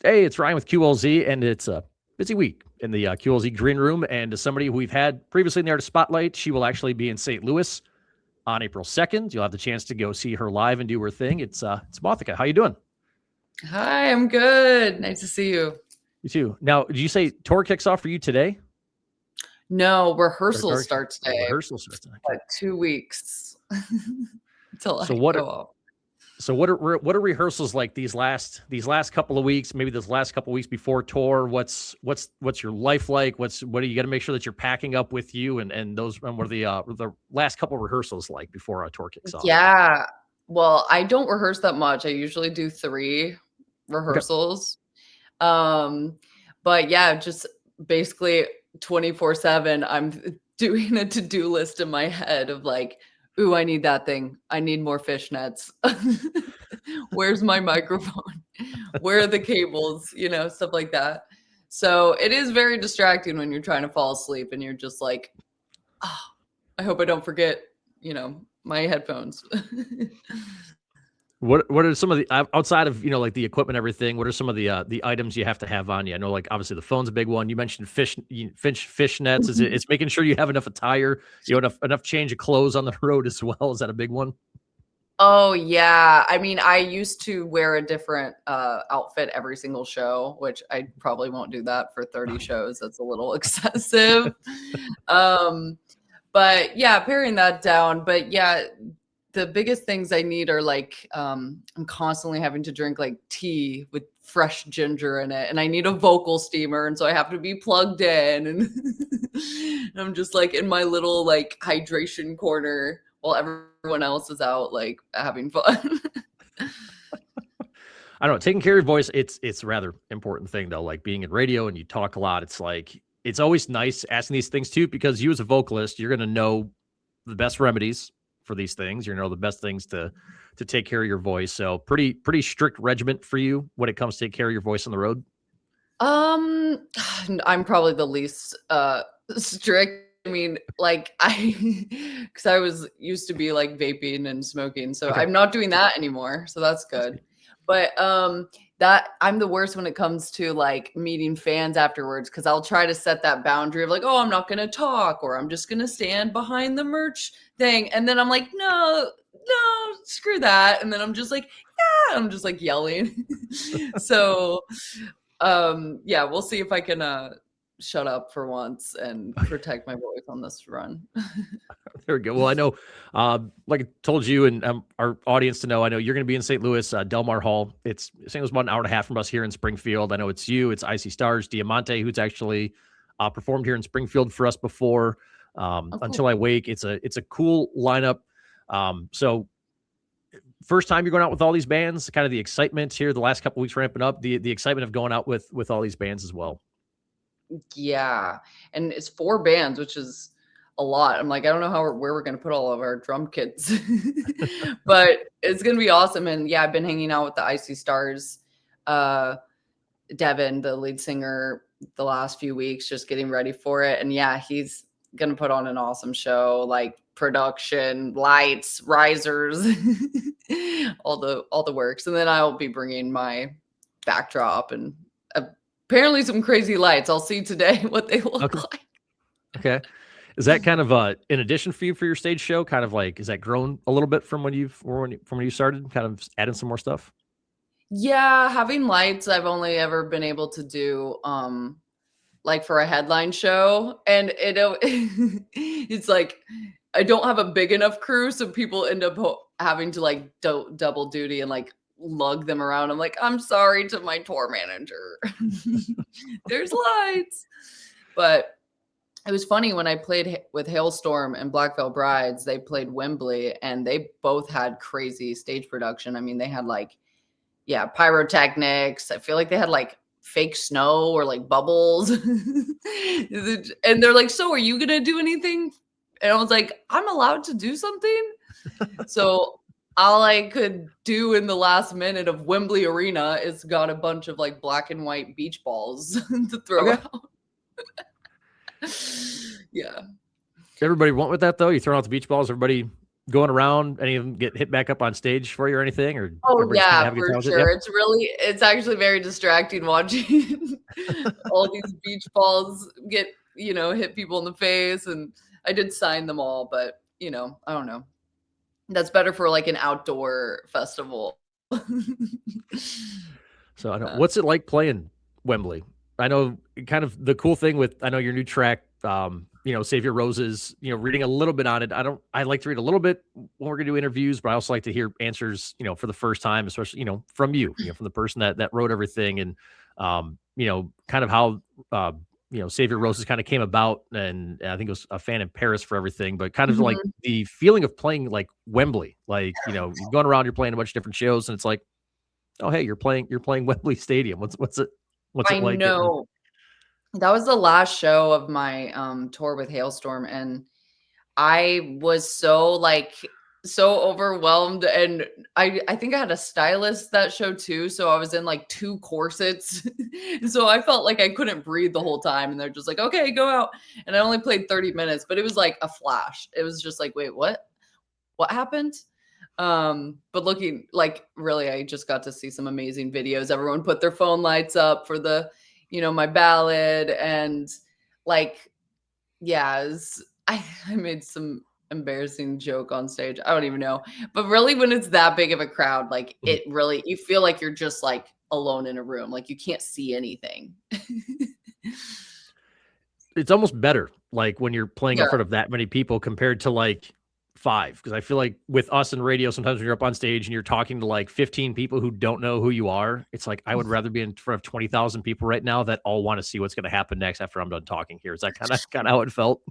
Hey, it's Ryan with QLZ, and it's a busy week in the QLZ Green Room. And as somebody who we've had previously in the Art Spotlight, she will actually be in St. Louis on April 2nd. You'll have the chance to go see her live and do her thing. It's Mothica. How you doing? Hi, I'm good. Nice to see you. You too. Now, did you say tour kicks off for you today? No, Or, rehearsal or starts today. rehearsals? Okay. Like 2 weeks until So I what? go out. So what are rehearsals like these last couple of weeks? Maybe this last couple of weeks before tour. What's your life like? What do you got to make sure that you're packing up with you? And those and what are the last couple of rehearsals like before a tour kicks off? Yeah. Well, I don't rehearse that much. I usually do 3 Okay. rehearsals. Um, but yeah, just basically 24/7, I'm doing a to-do list in my head of like, ooh, I need that thing. I need more fishnets. Where's my microphone? Where are the cables? Stuff like that. So it is very distracting when you're trying to fall asleep and you're just like, oh, I hope I don't forget, my headphones. What are some of the outside of like the equipment, everything? What are some of the items you have to have on you? I know, like obviously the phone's a big one. You mentioned fish nets. It's making sure you have enough attire, enough change of clothes on the road as well. Is that a big one? Oh yeah. I mean, I used to wear a different outfit every single show, which I probably won't do that for 30 shows. That's a little excessive. um, but yeah, paring that down. But yeah, the biggest things I need are like I'm constantly having to drink like tea with fresh ginger in it, and I need a vocal steamer, and so I have to be plugged in, and I'm just like in my little like hydration corner while everyone else is out like having fun. I don't know. Taking care of your voice, it's a rather important thing though. Like being in radio and you talk a lot, it's like it's always nice asking these things too, because you as a vocalist, you're gonna know the best remedies for these things. You know the best things to take care of your voice. So pretty strict regiment for you when it comes to take care of your voice on the road. Um, I'm probably the least strict. I mean, like because I was used to be like vaping and smoking, so Okay. I'm not doing that anymore. So that's That's good. good. But that I'm the worst when it comes to like meeting fans afterwards because I'll try to set that boundary of like, oh, I'm not gonna talk or I'm just gonna stand behind the merch thing, and then I'm like, no, no, screw that, and then I'm just like, yeah, I'm just like yelling. So yeah, we'll see if I can shut up for once and protect my voice on this run. There we go. Well, I know, like I told you and our audience to know, I know you're going to be in St. Louis, Delmar Hall. It's St. Louis about an hour and a half from us here in Springfield. I know it's you, it's Icy Stars, Diamante, who's actually performed here in Springfield for us before. Oh, Until cool. I Wake, it's a cool lineup. So first time you're going out with all these bands, kind of the excitement here, the last couple weeks ramping up, the excitement of going out with all these bands as well. Yeah, and it's 4 bands, which is a lot. I'm like, I don't know where we're gonna put all of our drum kits, but it's gonna be awesome. And yeah, I've been hanging out with the Icy Stars, uh, Devin, the lead singer, the last few weeks, just getting ready for it. And yeah, he's gonna put on an awesome show, like production, lights, risers, all the works. And then I'll be bringing my backdrop and apparently some crazy lights. I'll see today what they look Okay. like. Okay. Is that kind of in addition for you for your stage show? Kind of like, is that grown a little bit from from when you started? Kind of adding some more stuff. Yeah, having lights I've only ever been able to do like for a headline show, and it's like I don't have a big enough crew, so people end up having to like double duty and like lug them around. I'm like, I'm sorry to my tour manager. There's lights, but it was funny when I played with Hailstorm and Black Veil Brides. They played Wembley, and they both had crazy stage production. I mean, they had like yeah, pyrotechnics. I feel like they had like fake snow or like bubbles. And they're like, "So are you going to do anything?" And I was like, "I'm allowed to do something." So all I could do in the last minute of Wembley Arena is got a bunch of like black and white beach balls to throw Okay. out. Yeah. Everybody went with that though. You throwing out the beach balls. Everybody going around? Any of them get hit back up on stage for you or anything, or Oh everybody just kind of yeah, have a good for time with it? Yeah. sure. It's actually very distracting watching all these beach balls get, hit people in the face. And I did sign them all, but I don't know. That's better for like an outdoor festival. So I know Uh, what's it like playing Wembley? I know kind of the cool thing with I know your new track, Save Your Roses, reading a little bit on it. I like to read a little bit when we're gonna do interviews, but I also like to hear answers, for the first time, especially, from you, from the person that wrote everything and kind of how Save Your Roses kind of came about. And I think it was a fan in Paris for everything, but kind of like mhm. the feeling of playing like Wembley, like, you're going around, you're playing a bunch of different shows, and it's like, oh, hey, you're playing Wembley Stadium. What's it I like getting know. That was the last show of my tour with Hailstorm, and I was so overwhelmed. And I think I had a stylist that show too, so I was in like 2 corsets. And so I felt like I couldn't breathe the whole time, and they're just like, "Okay, go out." And I only played 30 minutes, but it was like a flash. It was just like, "Wait, what? What happened?" But looking like really, I just got to see some amazing videos. Everyone put their phone lights up for my ballad. And like, yeah, I made some embarrassing joke on stage. I don't even know. But really, when it's that big of a crowd, like Mhm. you feel like you're just like alone in a room. Like you can't see anything. It's almost better, like, when you're playing in Yeah. front of that many people compared to, like, 5, because I feel like with us in radio, sometimes when you're up on stage and you're talking to, like, 15 people who don't know who you are, it's like, I would rather be in front of 20,000 people right now that all wanna see what's gonna happen next after I'm done talking here. Is that kinda how it felt?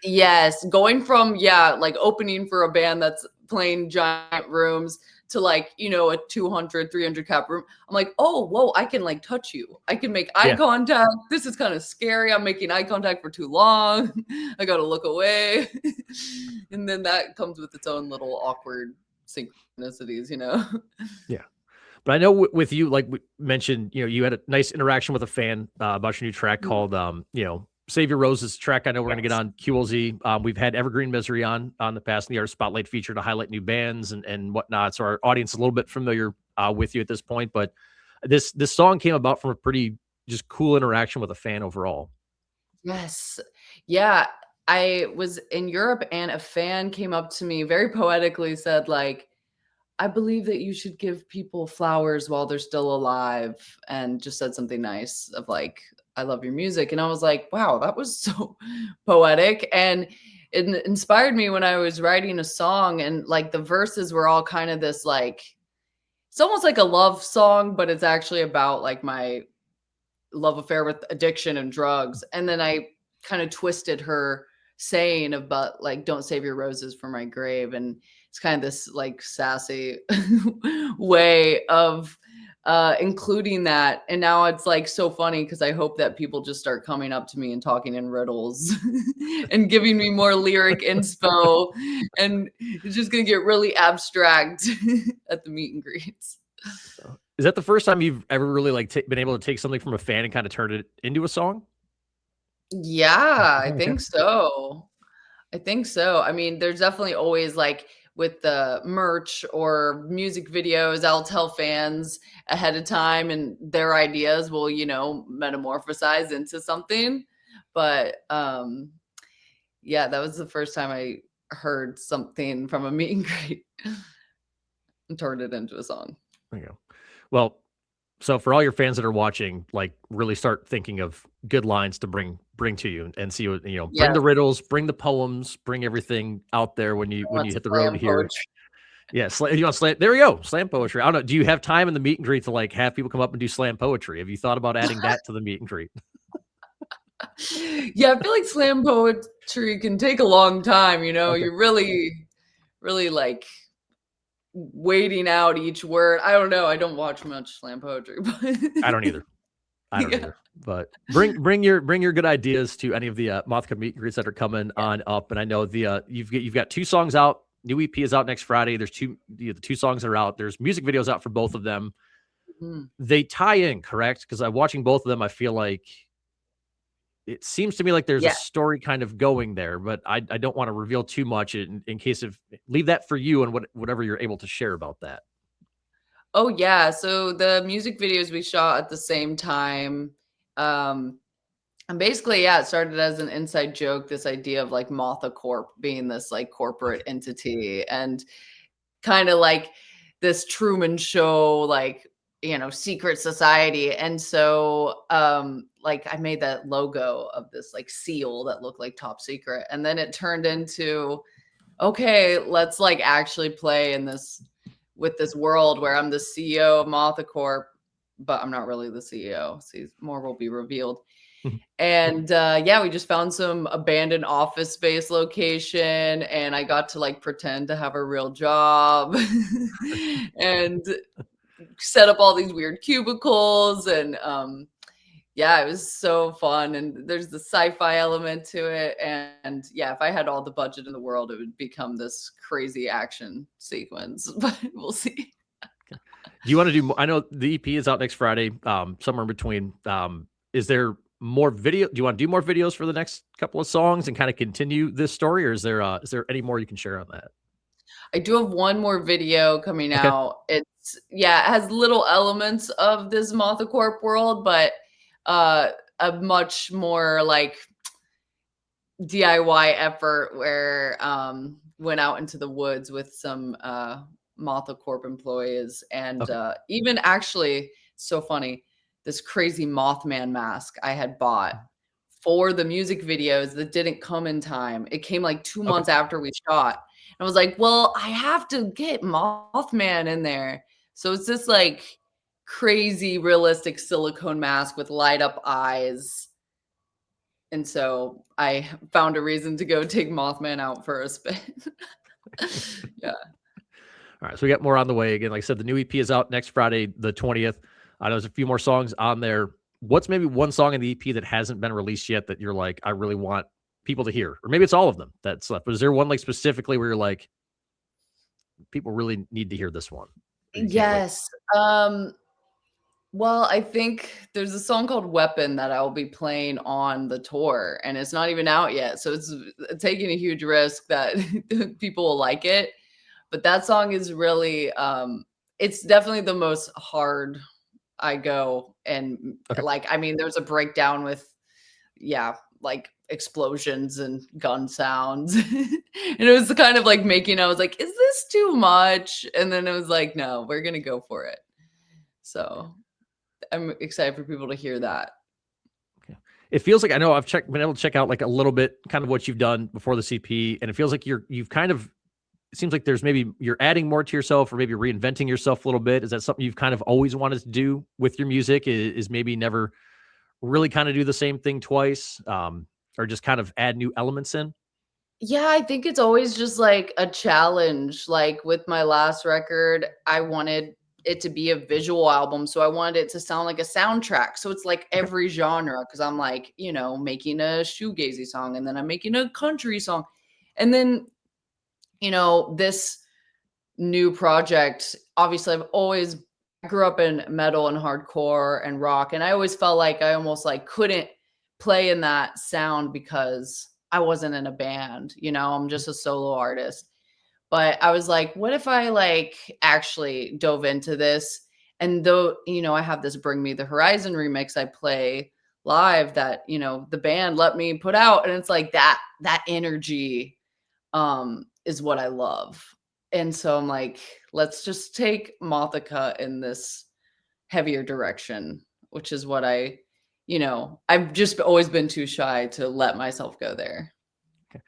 Yes, going from like opening for a band that's playing giant rooms to like, a 200, 300 cap room. I'm like, "Oh, whoa, I can like touch you. I can make eye Yeah. contact. This is kind of scary. I'm making eye contact for too long. I got to look away." And then that comes with its own little awkward synchronicities. Yeah. But I know with you, like we mentioned, you had a nice interaction with a fan about your new track called, "Save Your Roses" track. I know we're going to get Yes. on QLZ. We've had Evergreen Misery on the past in the Artist Spotlight feature to highlight new bands and whatnot. So our audience is a little bit familiar with you at this point. But this song came about from a pretty just cool interaction with a fan overall. Yes. Yeah. I was in Europe and a fan came up to me very poetically said like, "I believe that you should give people flowers while they're still alive," and just said something nice of like, "I love your music." And I was like, wow, that was so poetic. And it inspired me when I was writing a song. And like the verses were all kind of this like, it's almost like a love song, but it's actually about like my love affair with addiction and drugs. And then I kind of twisted her saying about like, "Don't save your roses for my grave." And it's kind of this like sassy way of including that. And now it's like so funny because I hope that people just start coming up to me and talking in riddles and giving me more lyric inspo. And it's just going to get really abstract at the meet and greets. Is that the first time you've ever really like been able to take something from a fan and kind of turn it into a song? Yeah, I Oh, okay. think so. I think so. I mean, there's definitely always like with the merch or music videos, I'll tell fans ahead of time and their ideas will, metamorphosize into something. But yeah, that was the first time I heard something from a meet and greet and turned it into a song. There you go. Well, so for all your fans that are watching, like really start thinking of good lines to bring to you and see what bring Yes, the riddles, bring the poems, bring everything out there when you I when want you hit the road slam here. poetry. Yeah, you want slam? There we go, slam poetry. I don't know. Do you have time in the meet and greet to like have people come up and do slam poetry? Have you thought about adding that to the meet and greet? Yeah, I feel like slam poetry can take a long time. Okay, You're really, really like waiting out each word. I don't know. I don't watch much slam poetry, but I don't either. I don't yeah. either. But bring your good ideas to any of the Mothica meet and greets that are coming Yeah. on up. And I know the you've got 2 songs out. New EP is out next Friday. There's the 2 songs that are out. There's music videos out for both of them. Mhm. They tie in, correct? Because I'm watching both of them. I feel like it seems to me like there's a Yeah. story kind of going there, but I don't want to reveal too much in case of leave that for you and whatever you're able to share about that. Oh, yeah. So the music videos we shot at the same time. Um, and basically, yeah, it started as an inside joke, this idea of like Motha Corp being this like corporate Okay. entity and kind of like this Truman Show, like, secret society. And so, like, I made that logo of this like seal that looked like top secret. And then it turned into, okay, let's like actually play in this with this world where I'm the CEO of Motha Corp, but I'm not really the CEO. See, more will be revealed. And yeah, we just found some abandoned office space location, and I got to like pretend to have a real job and set up all these weird cubicles. And yeah, it was so fun. And there's the sci-fi element to it. And yeah, if I had all the budget in the world, it would become this crazy action sequence, but we'll see. Do you want to do I know the EP is out next Friday, somewhere in between. Is there more video? Do you want to do more videos for the next couple of songs and kind of continue this story, or is there any more you can share on that? I do have one more video coming Okay. out. It has little elements of this Motha Corp world, but a much more like DIY effort where went out into the woods with some Motha Corp employees and Okay. even actually so funny, this crazy Mothman mask I had bought for the music videos that didn't come in time. It came like 2 Okay. months after we shot. I was like, "Well, I have to get Mothman in there." So it's this like crazy realistic silicone mask with light up eyes. And so I found a reason to go take Mothman out for a spin. Yeah. All right. So we got more on the way. Again, like I said, the new EP is out next Friday, the 20th. I know there's a few more songs on there. What's maybe one song in the EP that hasn't been released yet that you're like, I really want people to hear? Or maybe it's all of them that's left. But is there one like specifically where you're like, people really need to hear this one? Or you can't wait. Yes. Well, I think there's a song called Weapon that I'll be playing on the tour, and it's not even out yet. So it's taking a huge risk that people will like it. But that song is really it's definitely the most hard I go. And Okay. like, I mean, there's a breakdown with, yeah, like explosions and gun sounds. And it was kind of like I was like, is this too much? And then it was like, no, we're gonna go for it. So I'm excited for people to hear that. Okay. It feels like I know been able to check out like a little bit kind of what you've done before the CP, and it feels like you've kind of it seems like there's maybe you're adding more to yourself or maybe reinventing yourself a little bit. Is that something you've kind of always wanted to do with your music? Is maybe never really kind of do the same thing twice, or just kind of add new elements in? Yeah, I think it's always just like a challenge. Like with my last record, I wanted it to be a visual album. So I wanted it to sound like a soundtrack. So it's like Okay. every genre because I'm like, making a shoegazy song and then I'm making a country song. And then, this new project, obviously I grew up in metal and hardcore and rock, and I always felt like I almost like couldn't play in that sound because I wasn't in a band, I'm Mhm. just a solo artist. But I was like, what if I like actually dove into this? And though, I have this Bring Me the Horizon remix I play live that, the band let me put out. And it's like that energy is what I love. And so I'm like, let's just take Mothica in this heavier direction, which is what I've just always been too shy to let myself go there. Okay.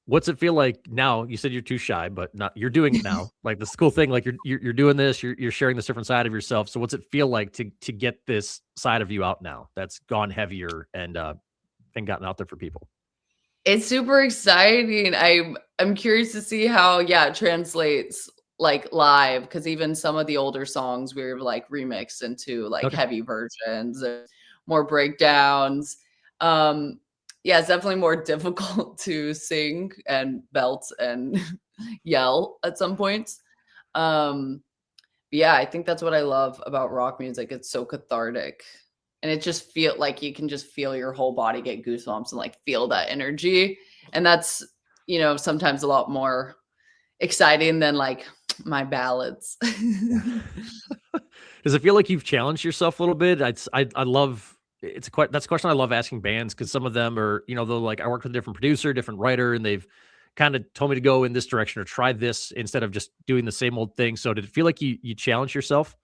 What's it feel like now? You said you're too shy, but not you're doing it now. Like the cool thing, like you're doing this, you're sharing this different side of yourself. So what's it feel like to get this side of you out now that's gone heavier and gotten out there for people? It's super exciting. I'm curious to see how, yeah, it translates like live because even some of the older songs we've like remixed into like Okay. heavy versions or more breakdowns. Um, yeah, it's definitely more difficult to sing and belt and yell at some points. Um, yeah, I think that's what I love about rock music. It's so cathartic. and it just feel like you can just feel your whole body get goosebumps and like feel that energy. And that's, sometimes a lot more exciting than like my ballads. Does it feel like you've challenged yourself a little bit? I love that's a question I love asking bands because some of them are, they're like, I worked with a different producer, different writer, and they've kind of told me to go in this direction or try this instead of just doing the same old thing. So did it feel like you challenged yourself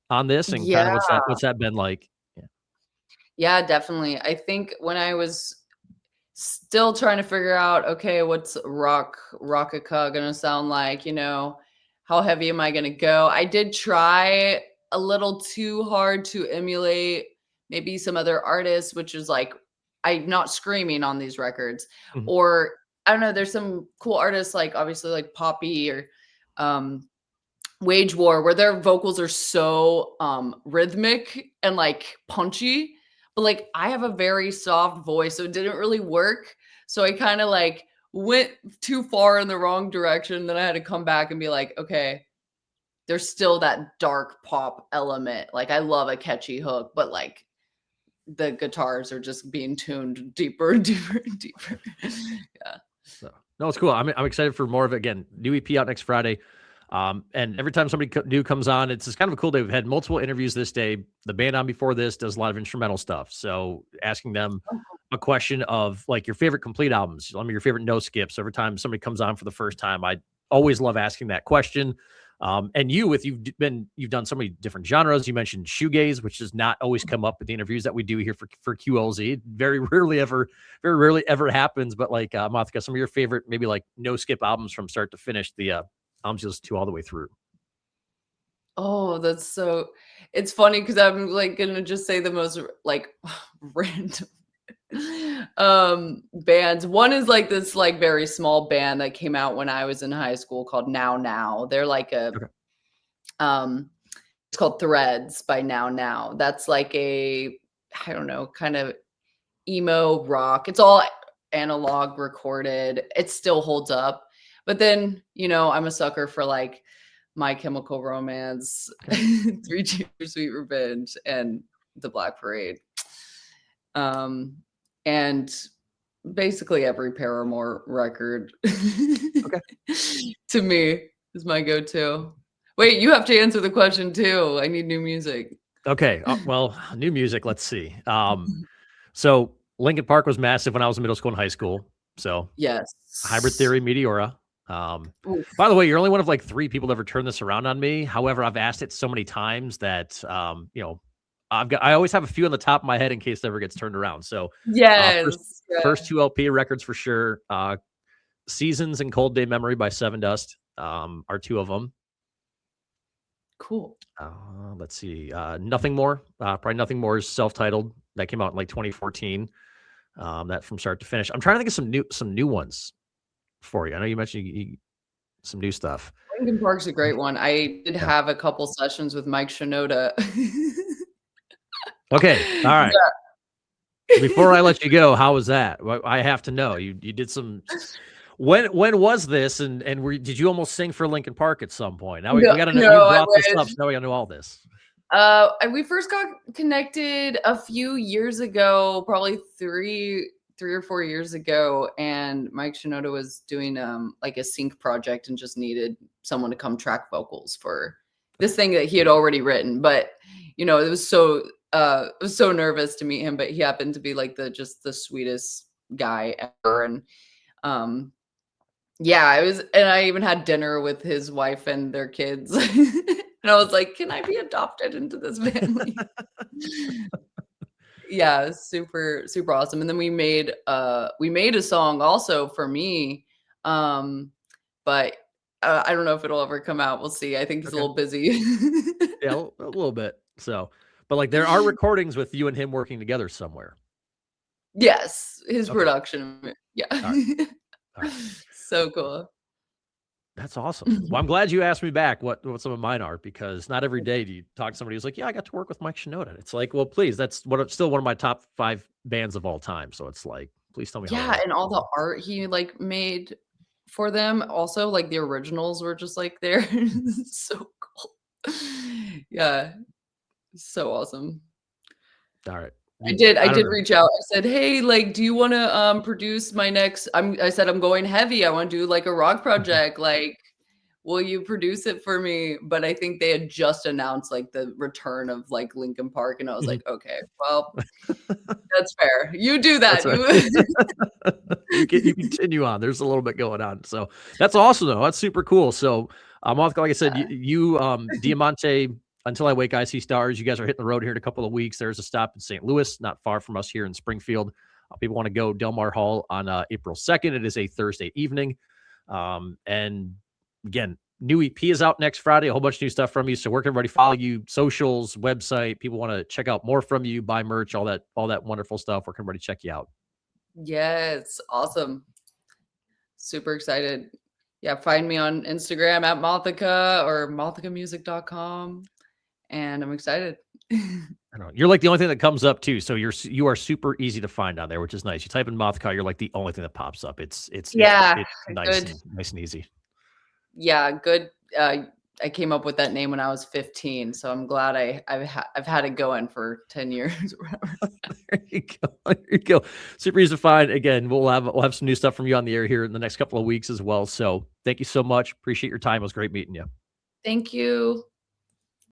on this, and kind of Yeah. what's that been like? Yeah. Yeah, definitely. I think when I was still trying to figure out, okay, what's Rockica gonna sound like, how heavy am I gonna go? I did try a little too hard to emulate maybe some other artists, which is like I'm not screaming on these records. Mhm. Or I don't know, there's some cool artists like obviously like Poppy or um Wage War, where their vocals are so rhythmic and like punchy, but like I have a very soft voice, so it didn't really work. So I kind of like went too far in the wrong direction. Then I had to come back and be like, okay, there's still that dark pop element. Like I love a catchy hook, but like the guitars are just being tuned deeper and deeper and deeper. Yeah. So, no, it's cool. I'm excited for more of it. Again, new EP out next Friday. And every time somebody new comes on, it's kind of a cool day. We've had multiple interviews this day. The band on before this does a lot of instrumental stuff. So asking them a question of like your favorite complete albums, your favorite no skips. Every time somebody comes on for the first time, I always love asking that question. And you've done so many different genres. You mentioned shoegaze, which does not always come up with the interviews that we do here for QLZ. Very rarely ever happens. But like Mothica, some of your favorite maybe like no skip albums from start to finish. The albums you listen to all the way through. Oh, it's funny because I'm like gonna just say the most like random bands. One is like this like very small band that came out when I was in high school called Now Now. They're like Okay. um it's called Threads by Now Now. That's like I don't know, kind of emo rock. It's all analog recorded. It still holds up. But then, I'm a sucker for like My Chemical Romance, Okay. 3 Cheers Sweet Revenge, and The Black Parade. And basically every Paramore record Okay. to me is my go-to. Wait, you have to answer the question too. I need new music. Okay. Well, new music. Let's see. So Linkin Park was massive when I was in middle school and high school. So Hybrid Yes. Theory, Meteora. Oof. By the way, you're only one of like 3 people to ever turn this around on me. However, I've asked it so many times that I always have a few on the top of my head in case it ever gets turned around. So first Yes. first 2 LP records for sure. Seasons and Cold Day Memory by Seven Dust are 2 of them. Cool. Let's see. Nothing More. Probably Nothing More is self-titled. That came out in like 2014. That from start to finish. I'm trying to think of some new ones for you. I know you mentioned some new stuff. Linkin Park's a great one. I did Yeah. have a couple sessions with Mike Shinoda. Okay. All right. Yeah. Before I let you go, how was that? I have to know. You did some. When was this? And did you almost sing for Linkin Park at some point? Now we got to know. You No, I brought this up, wish. so now we got to know all this. We first got connected a few years ago, probably three or 4 years ago, and Mike Shinoda was doing like a sync project and just needed someone to come track vocals for this thing that he had already written. But it was I was so nervous to meet him, but he happened to be like the sweetest guy ever. And yeah, and I even had dinner with his wife and their kids. And I was like, can I be adopted into this family? Yeah, super, super awesome. And then we made a song also for me. But I don't know if it'll ever come out. We'll see. I think he's a Okay. little busy. Yeah, a little bit. So, but like there are recordings with you and him working together somewhere. Yes, his Okay. production. Yeah. All right. All right. So cool. That's awesome. Well, I'm glad you asked me back what some of mine are because not every day do you talk to somebody who's like, yeah, I got to work with Mike Shinoda. It's like, well, please, that's still one of my top 5 bands of all time. So it's like, please tell me how that Yeah, was. and all the art he like made for them also, like the originals were just like there. So cool. Yeah, so awesome. All right. I I don't did know. reach out. I said, "Hey, like, do you wanna, produce my next" I said, "I'm going heavy. I wanna do, like, a rock Mhm. project, like, will you produce it for me?" But I think they had just announced, like, the return of, like, Linkin Park, and I was Mhm. like, "Okay, well, that's fair. You do That's that. right. You" You continue on. There's a little bit going on. So that's awesome though. That's super cool. So Mothca, like I said, Diamante, Until I Wake, I See Stars. You guys are hitting the road here in a couple of weeks. There's a stop in St. Louis, not far from us here in Springfield. People want to go Delmar Hall on April 2nd. It is a Thursday evening. And again, new EP is out next Friday. A whole bunch of new stuff from you. So where can everybody follow you? Socials, website. People want to check out more from you, buy merch, all that wonderful stuff. Where can everybody check you out? Yes, awesome. Super excited. Yeah, find me on Instagram at Mothica or mothicamusic.com, and I'm excited. I don't know. You're like the only thing that comes up too. So you are super easy to find on there, which is nice. You type in Mothca, you're like the only thing that pops up. Yeah, It's good. nice and easy. Yeah, good, I came up with that name when I was 15, so I'm glad I've had it going for 10 years or whatever. There you go. There you go. Super easy to find. Again, we'll have some new stuff from you on the air here in the next couple of weeks as well. So thank you so much. Appreciate your time. It was great meeting you. Thank you.